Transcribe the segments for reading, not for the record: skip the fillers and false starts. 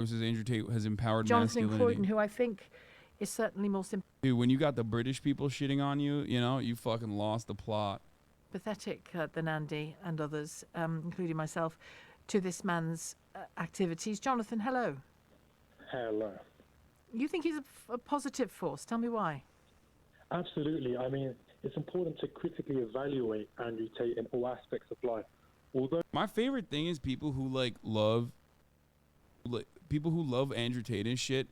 Versus Andrew Tate has empowered Jonathan masculinity. Croydon, who I think is certainly more Dude, when you got the British people shitting on you, you know, you fucking lost the plot. sympathetic than Andy and others, including myself, to this man's activities. Jonathan, hello. Hello. You think he's a positive force? Tell me why. Absolutely. I mean, it's important to critically evaluate Andrew Tate in all aspects of life. Although my favorite thing is people who love Andrew Tate and shit,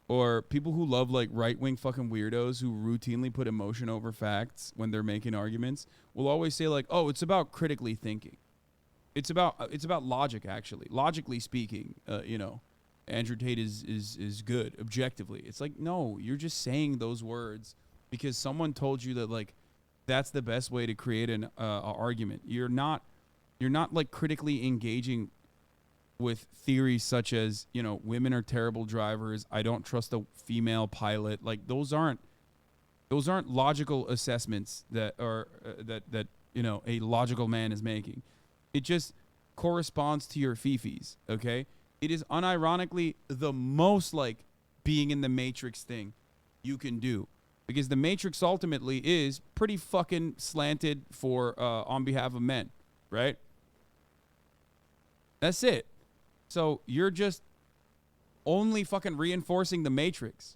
or people who love like right-wing fucking weirdos who routinely put emotion over facts when they're making arguments will always say like, "Oh, it's about critically thinking. It's about logic actually. Logically speaking, you know, Andrew Tate is good objectively." It's like, "No, you're just saying those words because someone told you that like that's the best way to create an argument. You're not like critically engaging with theories such as, you know, women are terrible drivers. I don't trust a female pilot. Like those aren't logical assessments that are that you know a logical man is making. It just corresponds to your fifis. Okay, it is unironically the most like being in the Matrix thing you can do, because the Matrix ultimately is pretty fucking slanted for on behalf of men, right? That's it. So you're just only fucking reinforcing the Matrix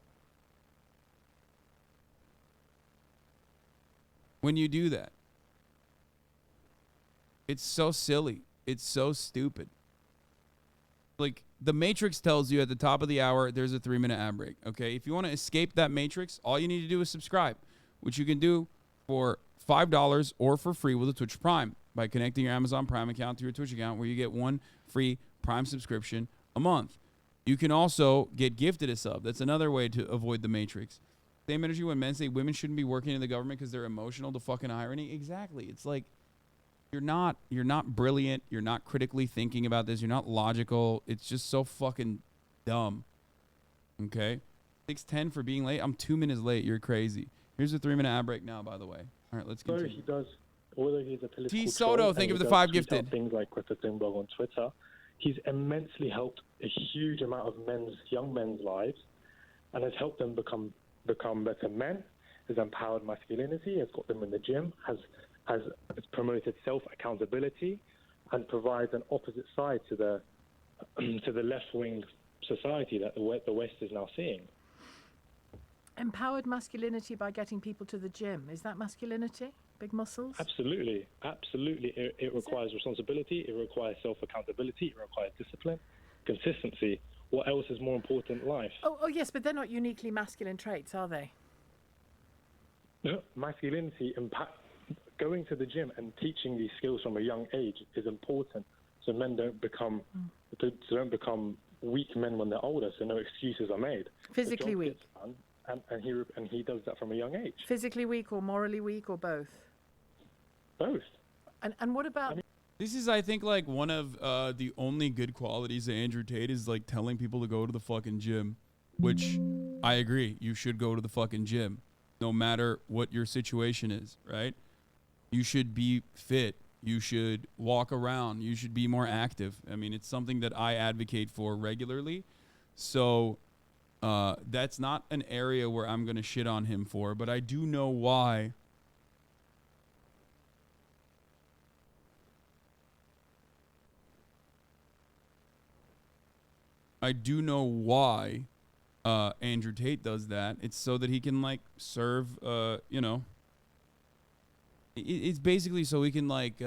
when you do that. It's so silly. It's so stupid. Like, the Matrix tells you at the top of the hour, there's a 3-minute ad break, okay? If you want to escape that Matrix, all you need to do is subscribe, which you can do for $5 or for free with a Twitch Prime by connecting your Amazon Prime account to your Twitch account, where you get one free Prime subscription a month. You can also get gifted a sub. That's another way to avoid the Matrix. Same energy when men say women shouldn't be working in the government because they're emotional. The fucking irony. Exactly. It's like you're not brilliant. You're not critically thinking about this. You're not logical. It's just so fucking dumb. Okay? 6:10 for being late. I'm 2 minutes late. You're crazy. Here's a 3-minute ad break now, by the way. All right, let's continue. Although he's a political T. Soto, thank you for the 5 gifted. Things like Greta Thunberg on Twitter, he's immensely helped a huge amount of young men's lives, and has helped them become better men. Has empowered masculinity. Has got them in the gym. Has promoted self-accountability, and provides an opposite side to the left-wing society that the West is now seeing. Empowered masculinity by getting people to the gym. Is that masculinity? Big muscles? Absolutely. It requires responsibility. It requires self-accountability. It requires discipline, consistency. What else is more important in life? Oh yes, but they're not uniquely masculine traits, are they? No, masculinity, going to the gym and teaching these skills from a young age is important, so men don't become weak men when they're older. So no excuses are made. Physically weak. And he does that from a young age. Physically weak or morally weak or both? Both. And what about... This is, I think, like one of the only good qualities of Andrew Tate is like telling people to go to the fucking gym, which I agree. You should go to the fucking gym no matter what your situation is, right? You should be fit. You should walk around. You should be more active. I mean, it's something that I advocate for regularly. So that's not an area where I'm going to shit on him for, but I do know why. I do know why Andrew Tate does that. It's so that he can like serve, you know, it's basically so he can like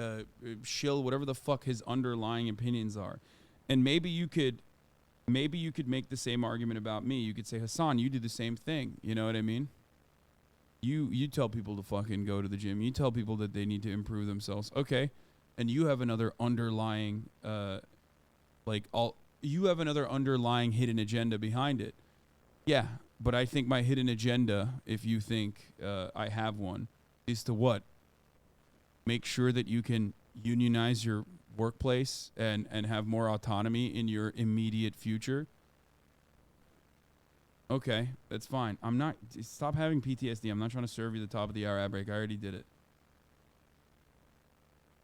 shill whatever the fuck his underlying opinions are. And maybe you could make the same argument about me. You could say, Hasan, you do the same thing. You know what I mean? You tell people to fucking go to the gym. You tell people that they need to improve themselves. Okay. And you have another underlying you have another underlying hidden agenda behind it. Yeah, but I think my hidden agenda, if you think I have one, is to what? Make sure that you can unionize your workplace and have more autonomy in your immediate future. Okay, that's fine. I'm not... Stop having PTSD. I'm not trying to serve you the top of the hour ad break. I already did it.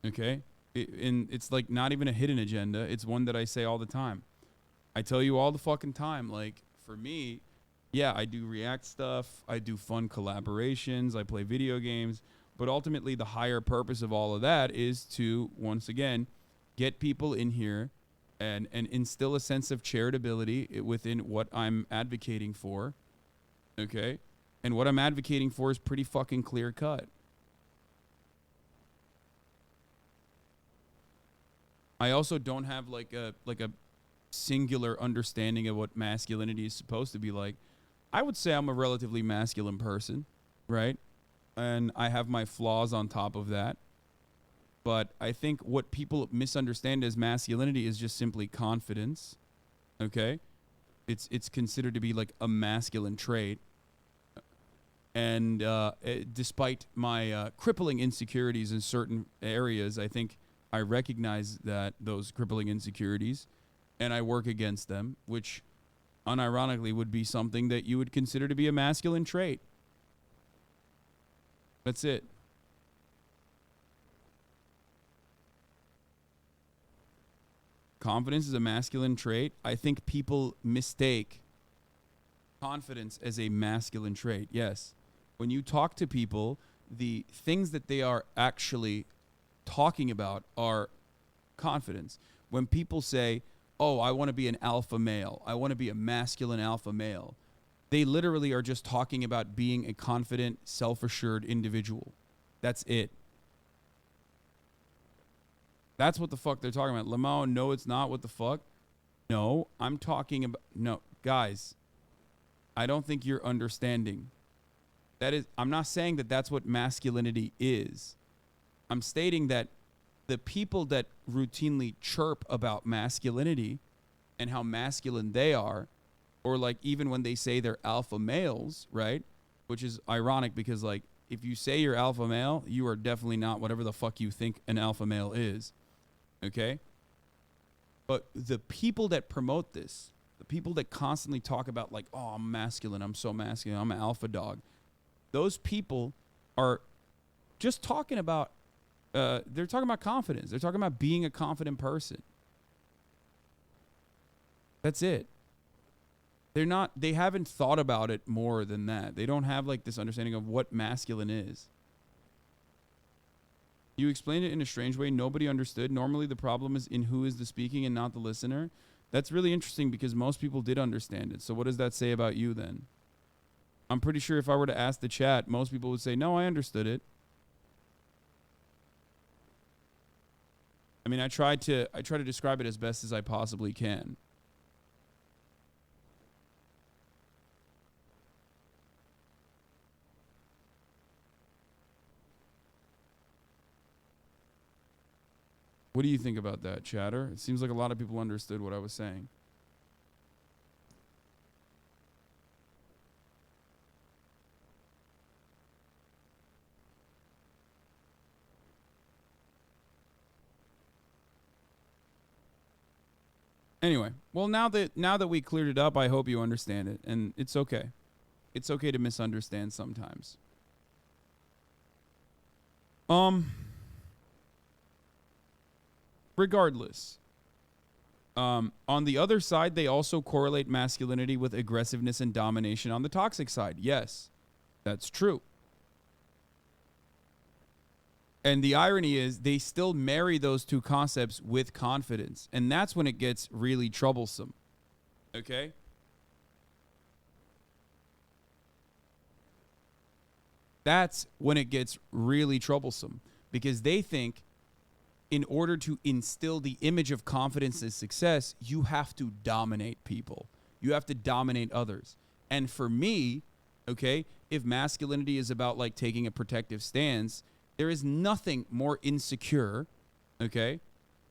Okay? And it's like not even a hidden agenda. It's one that I say all the time. I tell you all the fucking time, like, for me, yeah, I do React stuff. I do fun collaborations. I play video games. But ultimately, the higher purpose of all of that is to, once again, get people in here and instill a sense of charitability within what I'm advocating for. Okay? And what I'm advocating for is pretty fucking clear cut. I also don't have like a singular understanding of what masculinity is supposed to be like. I would say I'm a relatively masculine person, right? And I have my flaws on top of that. But I think what people misunderstand as masculinity is just simply confidence. Okay? It's considered to be like a masculine trait. And despite my crippling insecurities in certain areas, I think I recognize that those crippling insecurities, and I work against them, which unironically would be something that you would consider to be a masculine trait. That's it. Confidence is a masculine trait. I think people mistake confidence as a masculine trait. Yes. When you talk to people, the things that they are actually talking about are confidence. When people say, oh, I want to be an alpha male, I want to be a masculine alpha male, they literally are just talking about being a confident, self-assured individual. That's it. That's what the fuck they're talking about. Lamau, no, it's not. What the fuck? No, I'm talking about... No, guys, I don't think you're understanding. That is, I'm not saying that that's what masculinity is. I'm stating that the people that routinely chirp about masculinity and how masculine they are, or like even when they say they're alpha males, right? Which is ironic because like if you say you're alpha male, you are definitely not whatever the fuck you think an alpha male is. Okay? But the people that promote this, the people that constantly talk about like, oh, I'm masculine, I'm so masculine, I'm an alpha dog. Those people are just talking about they're talking about confidence. They're talking about being a confident person. That's it. They haven't thought about it more than that. They don't have like this understanding of what masculine is. You explained it in a strange way. Nobody understood. Normally the problem is in who is the speaking and not the listener. That's really interesting because most people did understand it. So what does that say about you then? I'm pretty sure if I were to ask the chat, most people would say, no, I understood it. I mean, I try to describe it as best as I possibly can. What do you think about that, chatter? It seems like a lot of people understood what I was saying. Anyway, well, now that we cleared it up, I hope you understand it, and it's okay. It's okay to misunderstand sometimes. Regardless, on the other side, they also correlate masculinity with aggressiveness and domination on the toxic side. Yes, that's true. And the irony is they still marry those two concepts with confidence. And that's when it gets really troublesome. Okay? That's when it gets really troublesome. Because they think in order to instill the image of confidence and success, you have to dominate people. You have to dominate others. And for me, okay, if masculinity is about like taking a protective stance, there is nothing more insecure, okay,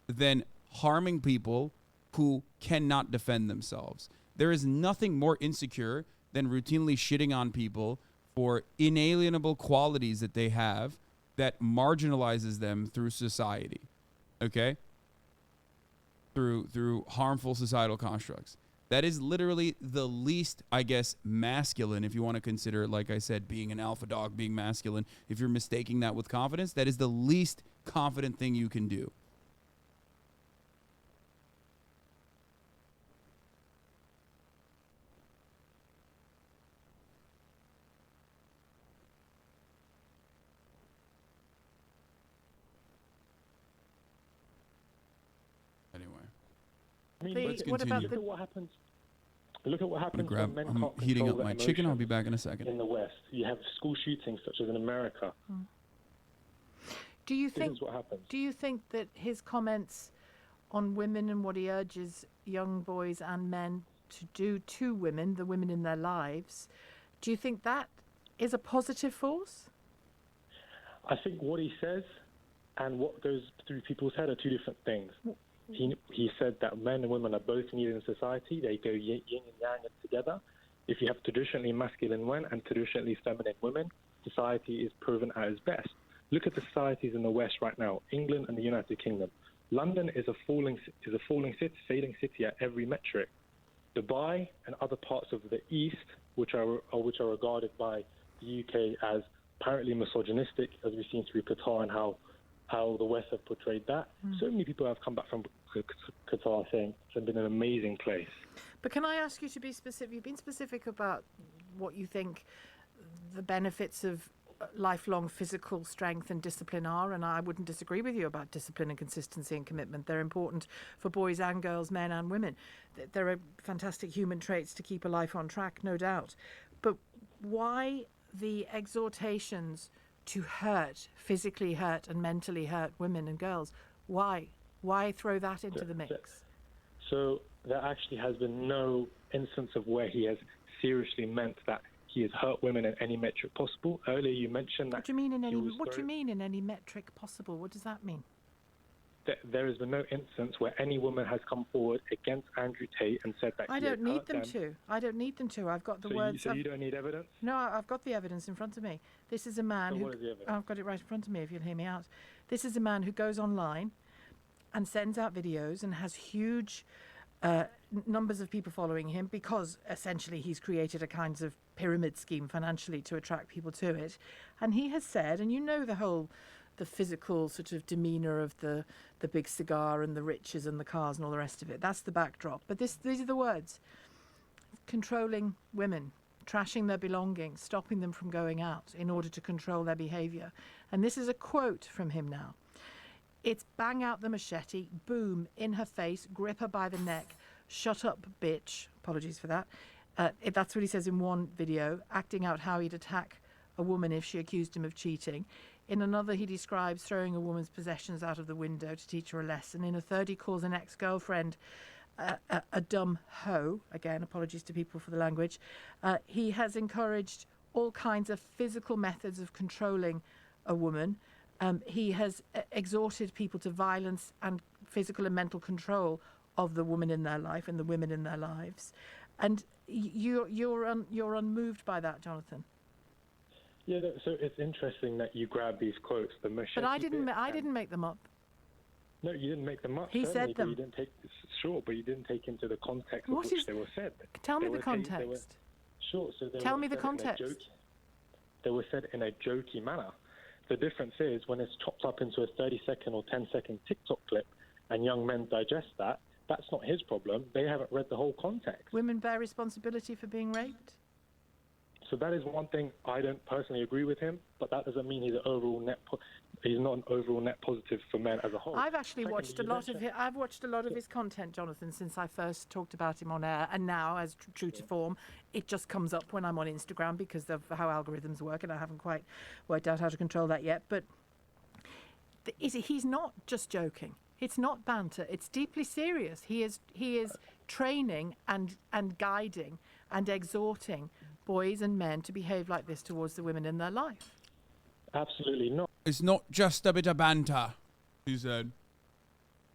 than harming people who cannot defend themselves. There is nothing more insecure than routinely shitting on people for inalienable qualities that they have that marginalizes them through society, okay, through harmful societal constructs. That is literally the least, I guess, masculine, if you want to consider, like I said, being an alpha dog, being masculine. If you're mistaking that with confidence, that is the least confident thing you can do. I mean, the Let's what about continue. look the at what happens. Look at what I'm, happens grab, when men I'm can't heating control up their my chicken. I'll be emotions back in a second. in the West. You have school shootings such as in America. do you This think is what happens. do you think that his comments on women and what he urges young boys and men to do to women, the women in their lives, do you think that is a positive force? I think what he says and what goes through people's head are two different things. He said that men and women are both needed in society. They go yin and yang together. If you have traditionally masculine men and traditionally feminine women, society is proven at its best. Look at the societies in the West right now, England and the United Kingdom. London is a failing city at every metric. Dubai and other parts of the East, which are regarded by the UK as apparently misogynistic, as we've seen through Qatar and how the West have portrayed that. So many people have come back from Qatar saying it's been an amazing place. But can I ask you to be specific? You've been specific about what you think the benefits of lifelong physical strength and discipline are, and I wouldn't disagree with you about discipline and consistency and commitment. They're important for boys and girls, men and women. There are fantastic human traits to keep a life on track, no doubt. But why the exhortations to physically hurt and mentally hurt women and girls? Why throw that into the mix? So there actually has been no instance of where he has seriously meant that he has hurt women in any metric possible. Earlier you mentioned that. What do you mean in any metric possible? What does that mean? There has been no instance where any woman has come forward against Andrew Tate and said that I don't need them to. I don't need them to. I've got the words. So you don't need evidence? No, I've got the evidence in front of me. This is a man So who. what is the evidence? I've got it right in front of me. If you'll hear me out, this is a man who goes online and sends out videos and has huge numbers of people following him because essentially he's created a kind of pyramid scheme financially to attract people to it. And he has said, and you know the physical sort of demeanour of the big cigar and the riches and the cars and all the rest of it. That's the backdrop. But these are the words. Controlling women, trashing their belongings, stopping them from going out in order to control their behaviour. And this is a quote from him now. It's bang out the machete, boom, in her face, grip her by the neck, shut up, bitch. Apologies for that. That's what he says in one video, acting out how he'd attack a woman if she accused him of cheating. In another, he describes throwing a woman's possessions out of the window to teach her a lesson. In a third, he calls an ex-girlfriend a dumb hoe. Again, apologies to people for the language. He has encouraged all kinds of physical methods of controlling a woman. He has exhorted people to violence and physical and mental control of the woman in their life and the women in their lives. And you're unmoved by that, Jonathan. Yeah, so it's interesting that you grab these quotes. The machete. But I didn't make them up. No, you didn't make them up. He certainly, said them. But you didn't take, sure, but you didn't take into the context What of which is- they were said. Tell me They the were context. Sure. So they Tell were me the said in a context. They were said in a jokey manner. The difference is when it's chopped up into a 30-second or 10-second TikTok clip and young men digest that, that's not his problem. They haven't read the whole context. Women bear responsibility for being raped? So that is one thing I don't personally agree with him, but that doesn't mean he's an overall he's not an overall net positive for men as a whole. I've actually Secondly, watched a you lot of mentioned- I've watched a lot of his content, Jonathan, since I first talked about him on air, and now, as true to form, it just comes up when I'm on Instagram because of how algorithms work, and I haven't quite worked out how to control that yet. But he's not just joking. It's not banter. It's deeply serious. He is training and guiding and exhorting boys and men to behave like this towards the women in their life. Absolutely not. It's not just a bit of banter, he said.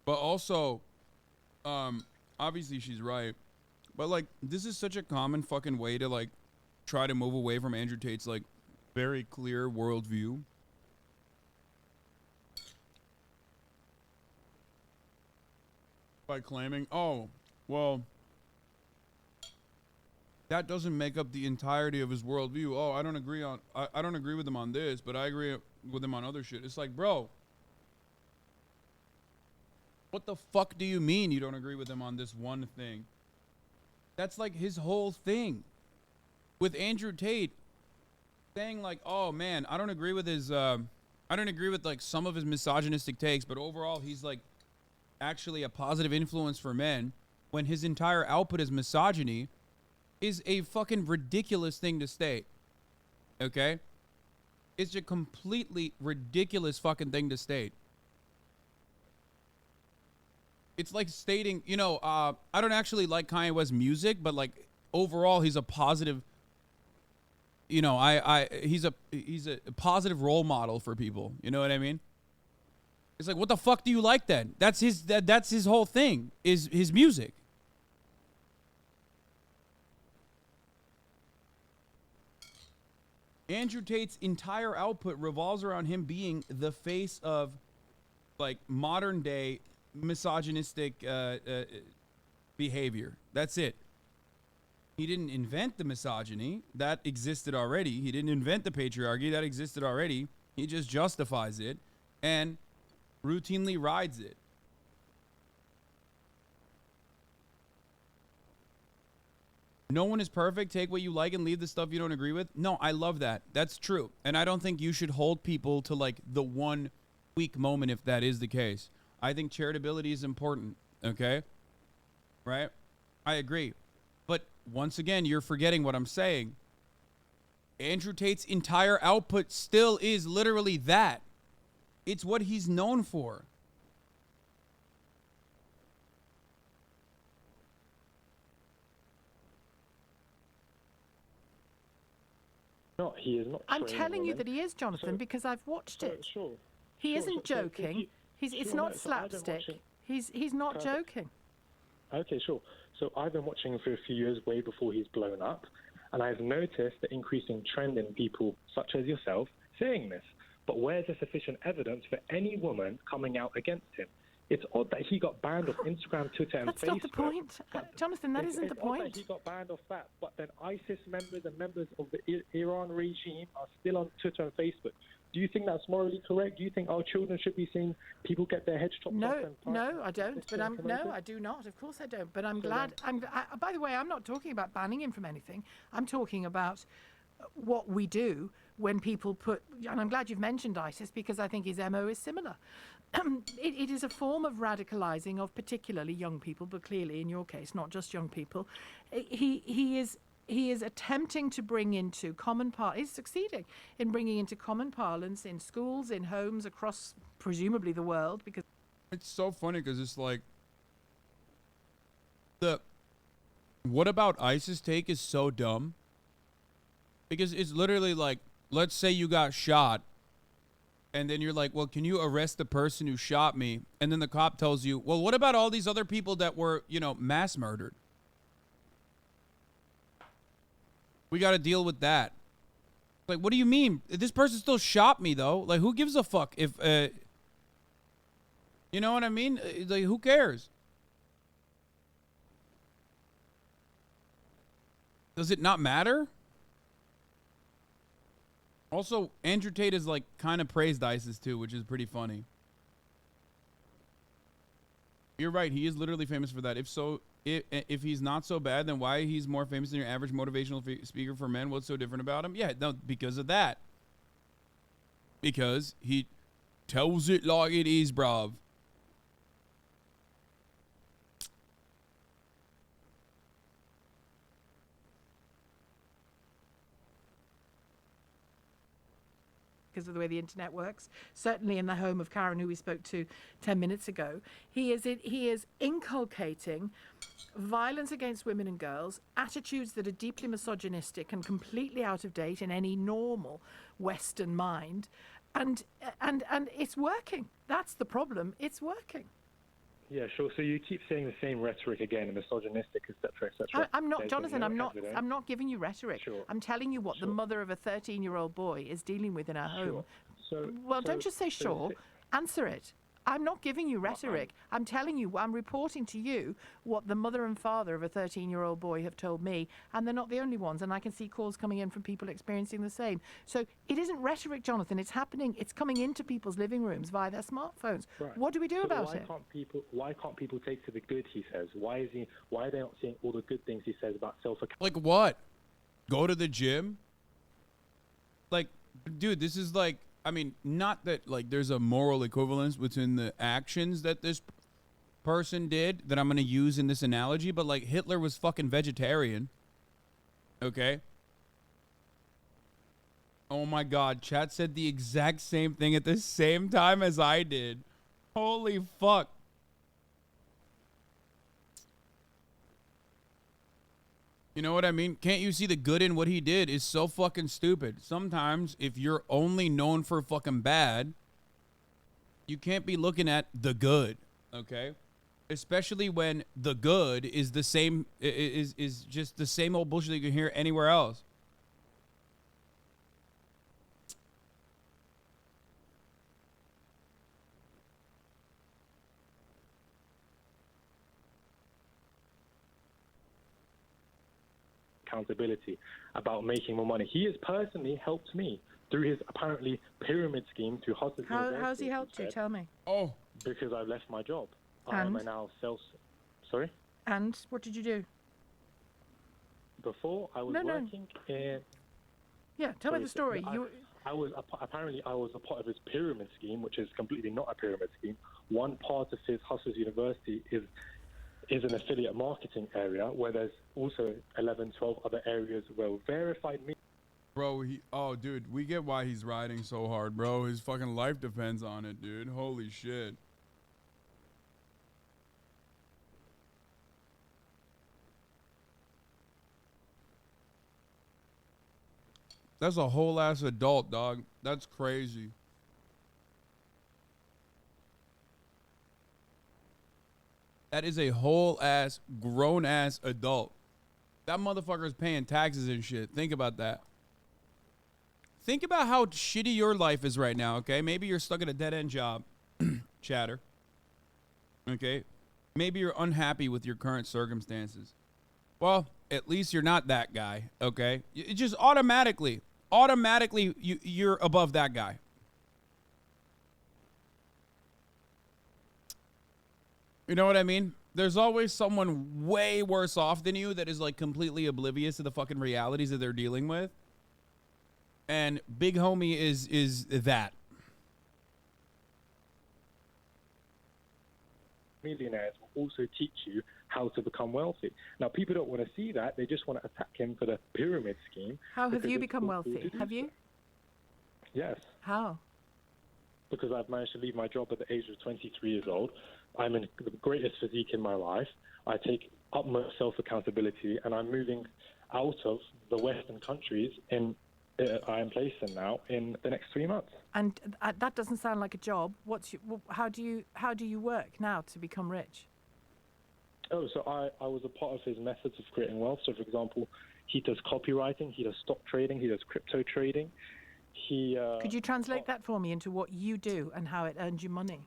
But also, obviously she's right. But like, this is such a common fucking way to like try to move away from Andrew Tate's like very clear worldview. By claiming, oh, well, that doesn't make up the entirety of his worldview. Oh, I don't agree with him on this, but I agree with him on other shit. It's like, bro, what the fuck do you mean you don't agree with him on this one thing? That's like his whole thing. With Andrew Tate saying like, oh man, I don't agree with like some of his misogynistic takes, but overall he's like actually a positive influence for men. when his entire output is misogyny is a fucking ridiculous thing to state. Okay? It's a completely ridiculous fucking thing to state. It's like stating, you know, I don't actually like Kanye West's music, but like overall he's a positive, you know, he's a positive role model for people. You know what I mean? It's like, what the fuck do you like then? That's his whole thing, is his music. Andrew Tate's entire output revolves around him being the face of like modern day misogynistic behavior. That's it. He didn't invent the misogyny. That existed already. He didn't invent the patriarchy. That existed already. He just justifies it and routinely rides it. No one is perfect. Take what you like and leave the stuff you don't agree with. No, I love that. That's true. And I don't think you should hold people to like the one weak moment if that is the case. I think charitability is important. Okay? Right? I agree. But once again, you're forgetting what I'm saying. Andrew Tate's entire output still is literally that. It's what he's known for. No, he is not. I'm telling you that he is, Jonathan, because I've watched it. Sure. He isn't joking. It's not slapstick. He's not joking. Okay, sure. So I've been watching him for a few years, way before he's blown up, and I've noticed the increasing trend in people such as yourself saying this. But where's the sufficient evidence for any woman coming out against him? It's odd that he got banned off Instagram, Twitter, and Facebook. That's not the point. Jonathan, that isn't the point. It's odd that he got banned off that, but then ISIS members and members of the Iran regime are still on Twitter and Facebook. Do you think that's morally correct? Do you think our children should be seeing people get their heads chopped off? No, I don't. But I do not. Of course I don't. But I'm glad. By the way, I'm not talking about banning him from anything. I'm talking about what we do when people put, and I'm glad you've mentioned ISIS because I think his MO is similar. It is a form of radicalizing of particularly young people, but clearly in your case, not just young people. He is attempting to bring into common he's succeeding in bringing into common parlance in schools, in homes across presumably the world, because it's so funny because it's like what about ISIS take is so dumb because it's literally like, let's say you got shot and then you're like, well, can you arrest the person who shot me? And then the cop tells you, well, what about all these other people that were, you know, mass murdered? We got to deal with that. Like, what do you mean? This person still shot me, though. Like, who gives a fuck if, you know what I mean? Like, who cares? Does it not matter? Also, Andrew Tate is, like, kind of praised ISIS, too, which is pretty funny. You're right. He is literally famous for that. If so, if he's not so bad, then why he's more famous than your average motivational speaker for men? What's so different about him? Yeah, no, because of that. Because he tells it like it is, bruv. because of the way the internet works. Certainly in the home of Karen, who we spoke to 10 minutes ago, he is inculcating violence against women and girls, attitudes that are deeply misogynistic and completely out of date in any normal Western mind, and it's working. That's the problem. It's working. Yeah, sure. So you keep saying the same rhetoric again, misogynistic, etc., etc. I'm not, Jonathan. I'm not giving you rhetoric. Sure. I'm telling you what the mother of a 13-year-old boy is dealing with in her home. Don't just say sure. Answer it. I'm not giving you rhetoric. I'm telling you, I'm reporting to you what the mother and father of a 13-year-old boy have told me, and they're not the only ones, and I can see calls coming in from people experiencing the same. So it isn't rhetoric, Jonathan. It's happening. It's coming into people's living rooms via their smartphones. Right. What do we do about it? Why can't people take to the good, he says? Why are they not seeing all the good things he says about self-accountability? Like what? Go to the gym? Like, dude, this is like, I mean, not that like there's a moral equivalence between the actions that this person did that I'm going to use in this analogy, but like Hitler was fucking vegetarian. Okay? Oh my God, chat said the exact same thing at the same time as I did. Holy fuck. You know what I mean? Can't you see the good in what he did is so fucking stupid? Sometimes if you're only known for fucking bad, you can't be looking at the good, okay? Especially when the good is the same, is just the same old bullshit you can hear anywhere else. Accountability about making more money. He has personally helped me through his apparently pyramid scheme to Hasan. How's he helped you? Tell me. Oh. Because I've left my job. And? I'm now Sorry? And what did you do? Before, I was working in... Yeah, tell me the story. I was a part of his pyramid scheme, which is completely not a pyramid scheme. One part of his Hasan University is an affiliate marketing area where there's also 11, 12 other areas where verified me. Bro, dude, we get why he's riding so hard, bro. His fucking life depends on it, dude. Holy shit. That's a whole ass adult, dog. That's crazy. That is a whole ass, grown ass adult. That motherfucker is paying taxes and shit. Think about that. Think about how shitty your life is right now, okay? Maybe you're stuck at a dead end job, chatter. Okay? Maybe you're unhappy with your current circumstances. Well, at least you're not that guy, okay? It just automatically, you're above that guy. You know what I mean? There's always someone way worse off than you that is like completely oblivious to the fucking realities that they're dealing with. And big homie is that. Millionaires will also teach you how to become wealthy. Now, people don't want to see that. They just want to attack him for the pyramid scheme. How have you become wealthy? Have you? Yes. How? Because I've managed to leave my job at the age of 23 years old. I'm in the greatest physique in my life. I take utmost self-accountability, and I'm moving out of the Western countries I am placed in now in the next 3 months. And that doesn't sound like a job. How do you work now to become rich? Oh, so I was a part of his methods of creating wealth. So, for example, he does copywriting, he does stock trading, he does crypto trading. Could you translate that for me into what you do and how it earns you money?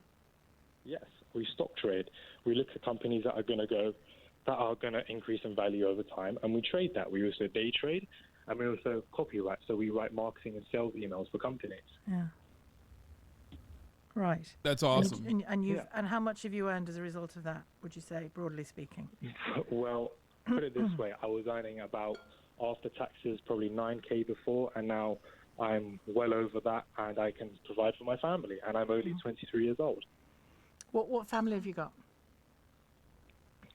Yes, we stock trade. We look at companies that are going to increase in value over time, and we trade that. We also day trade, and we also copyright. So we write marketing and sales emails for companies. Yeah. Right. That's awesome. And how much have you earned as a result of that, would you say, broadly speaking? Well, put it this way. I was earning about, after taxes, probably 9K before, and now I'm well over that, and I can provide for my family, and I'm only 23 years old. What family have you got?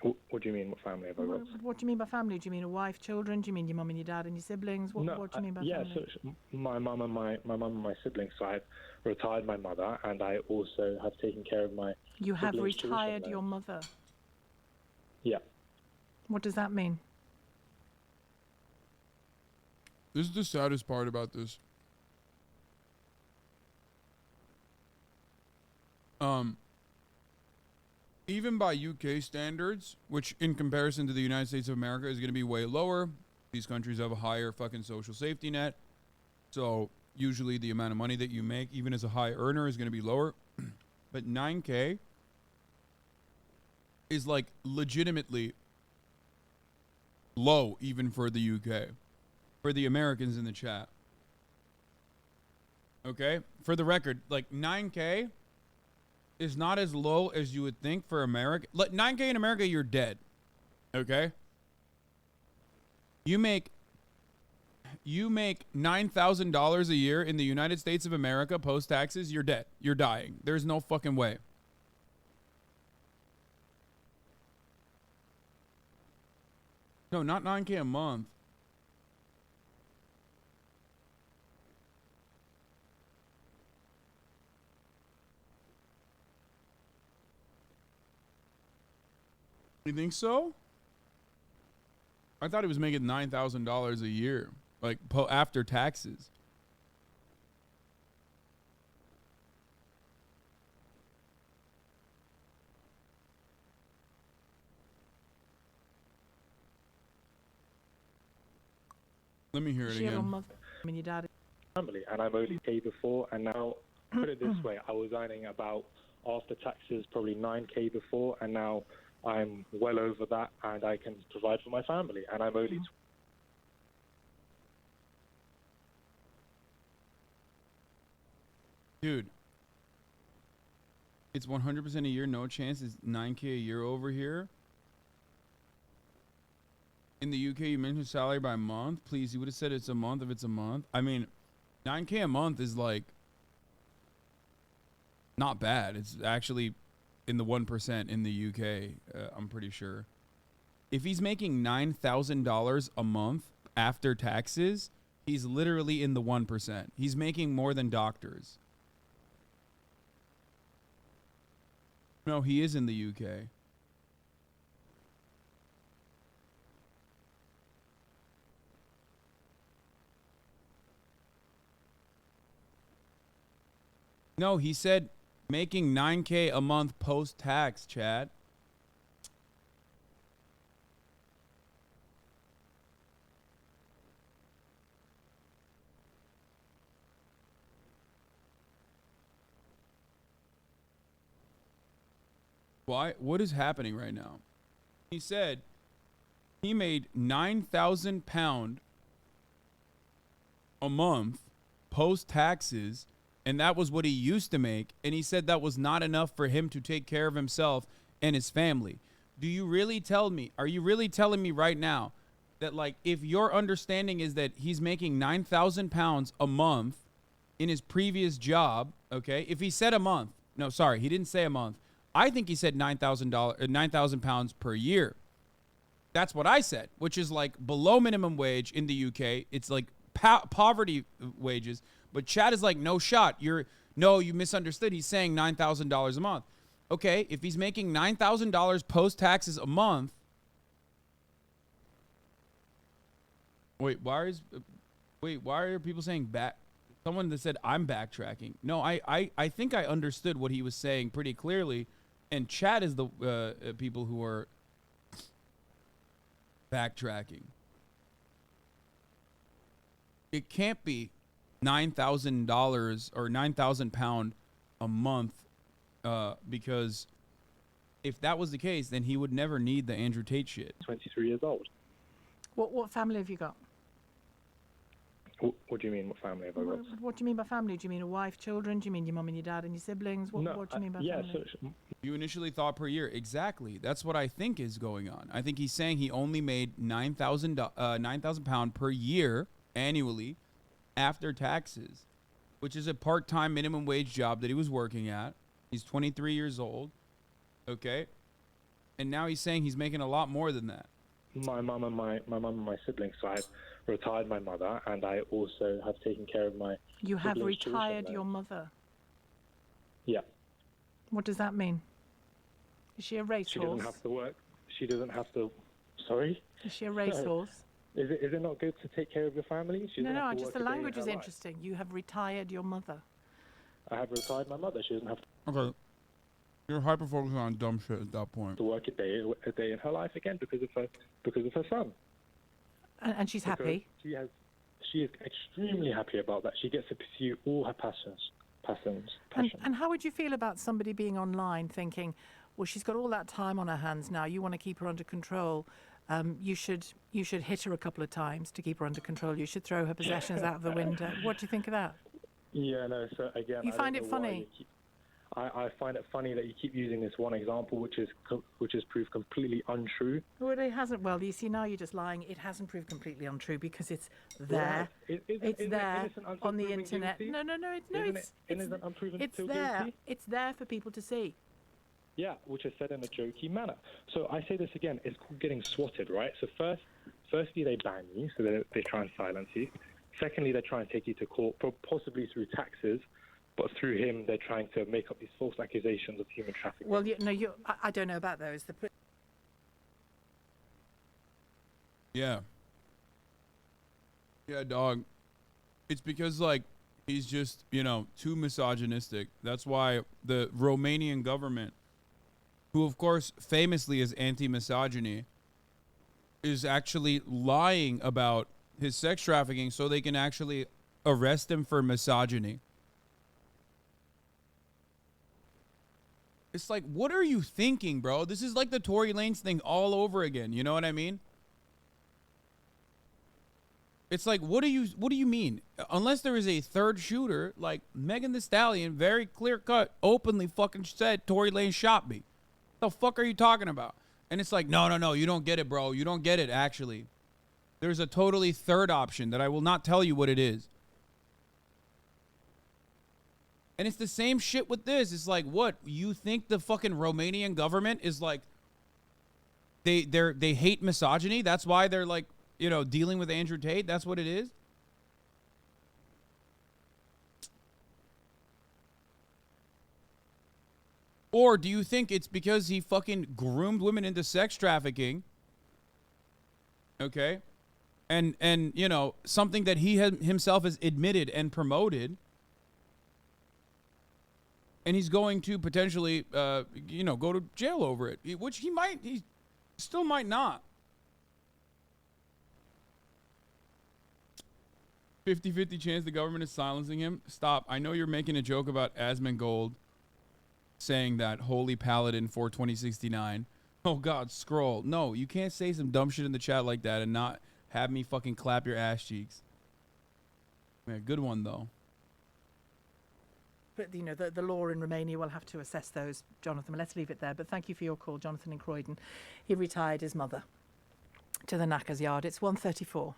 What do you mean, what family have I got? What do you mean by family? Do you mean a wife, children? Do you mean your mum and your dad and your siblings? What do you mean by family? So my mum and my siblings. So I've retired my mother, and I also have taken care of my You have siblings' retired children. your mother? Yeah. What does that mean? This is the saddest part about this. Even by UK standards, which in comparison to the United States of America is going to be way lower, these countries have a higher fucking social safety net. So usually the amount of money that you make, even as a high earner, is going to be lower. But 9K is like legitimately low even for the UK. For the Americans in the chat. Okay? For the record, like 9K is not as low as you would think for America. Like 9K in America, you're dead. Okay? You make $9,000 a year in the United States of America post taxes, you're dead. You're dying. There's no fucking way. No, not 9K a month. You think so? I thought he was making $9,000 a year, like after taxes. Let me hear it She had a again. mother. I mean, your dad. Family, and I'm only K before, and now put it this way, I was earning about after taxes probably 9K before, and now I'm well over that, and I can provide for my family, and I'm only. Dude, it's 100% a year, no chance. It's 9K a year over here. In the UK, you mentioned salary by month. Please, you would have said it's a month if it's a month. I mean, 9K a month is like not bad. It's actually in the 1% in the UK, I'm pretty sure. If he's making $9,000 a month after taxes, he's literally in the 1%. He's making more than doctors. No, he is in the UK. No, he said making 9K a month post-tax, Chad. Why? What is happening right now? He said he made £9,000 a month post-taxes, and that was what he used to make, and he said that was not enough for him to take care of himself and his family. Do you really tell me, are you really telling me right now that, like, if your understanding is that he's making £9,000 a month in his previous job, okay, if he said a month, no, sorry, he didn't say a month. I think he said £9,000 per year. That's what I said, which is like below minimum wage in the UK. It's like poverty wages. But Chad is like, no shot. You misunderstood. He's saying $9,000 a month. Okay, if he's making $9,000 post-taxes a month. Wait, why are people saying back? Someone that said I'm backtracking. No, I think I understood what he was saying pretty clearly. And Chad is the people who are backtracking. It can't be $9,000 or £9,000 a month, because if that was the case, then he would never need the Andrew Tate shit. 23 years old. What family have you got? What do you mean, what family have I got? What do you mean by family? Do you mean a wife, children? Do you mean your mum and your dad and your siblings? What do you mean by family? You initially thought per year. Exactly. That's what I think is going on. I think he's saying he only made £9,000 per year annually after taxes, which is a part-time minimum wage job that he was working at. He's 23 years old. Okay. And now he's saying he's making a lot more than that. My mum and my siblings, so I've retired my mother, and I also have taken care of my You have siblings' retired tuition your loans. mother. Yeah. What does that mean? Is she a racehorse? She doesn't have to work. She doesn't have to. Sorry? Is she a racehorse? Is it not good to take care of your family? She doesn't have to Just work the a day in language her is life. interesting. You have retired your mother. I have retired my mother. She doesn't have Okay. You're hyper-focusing on dumb shit at that point. to work a day in her life again because of her son. And she's Because happy. She is extremely happy about that. She gets to pursue all her passions. And how would you feel about somebody being online thinking, well, she's got all that time on her hands now. You want to keep her under control. You should hit her a couple of times to keep her under control. You should throw her possessions out of the window. What do you think of that? Yeah, no. So again, You I find don't it know why funny? you keep- I find it funny that you keep using this one example, which is proved completely untrue. Well, it hasn't. Well, you see, now you're just lying. It hasn't proved completely untrue because it's there. It's there on the internet. Guilty? No, Isn't unproven it's still there. guilty? It's there for people to see. Yeah, which is said in a jokey manner. So I say this again, it's called getting swatted, right? So first, Firstly, they ban you, so they try and silence you. Secondly, they try and take you to court, possibly through taxes, but through him, they're trying to make up these false accusations of human trafficking. Well, I don't know about those. Yeah. Yeah, dog. It's because, like, he's just, too misogynistic. That's why the Romanian government, who, of course, famously is anti-misogyny, is actually lying about his sex trafficking so they can actually arrest him for misogyny. It's like, what are you thinking, bro? This is like the Tory Lanez thing all over again. You know what I mean? It's like, what do you mean? Unless there is a third shooter, like Megan Thee Stallion, very clear cut, openly fucking said Tory Lanez shot me. The fuck are you talking about? And it's like, no, you don't get it, bro. You don't get it, actually. There's a totally third option that I will not tell you what it is. And it's the same shit with this. It's like, what? You think the fucking Romanian government is like, they hate misogyny? That's why they're like, dealing with Andrew Tate? That's what it is? Or do you think it's because he fucking groomed women into sex trafficking? Okay? And something that he himself has admitted and promoted. And he's going to potentially, go to jail over it, which he still might not. 50-50 chance the government is silencing him. Stop. I know you're making a joke about Asmongold saying that Holy Paladin for 2069. Oh, God, scroll. No, you can't say some dumb shit in the chat like that and not have me fucking clap your ass cheeks. Man, good one, though. But, the law in Romania will have to assess those, Jonathan. Let's leave it there. But thank you for your call, Jonathan in Croydon. He retired his mother to the Knackers Yard. It's 1:34.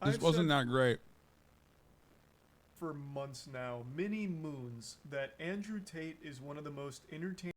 This wasn't that great. For months now, many moons, that Andrew Tate is one of the most entertaining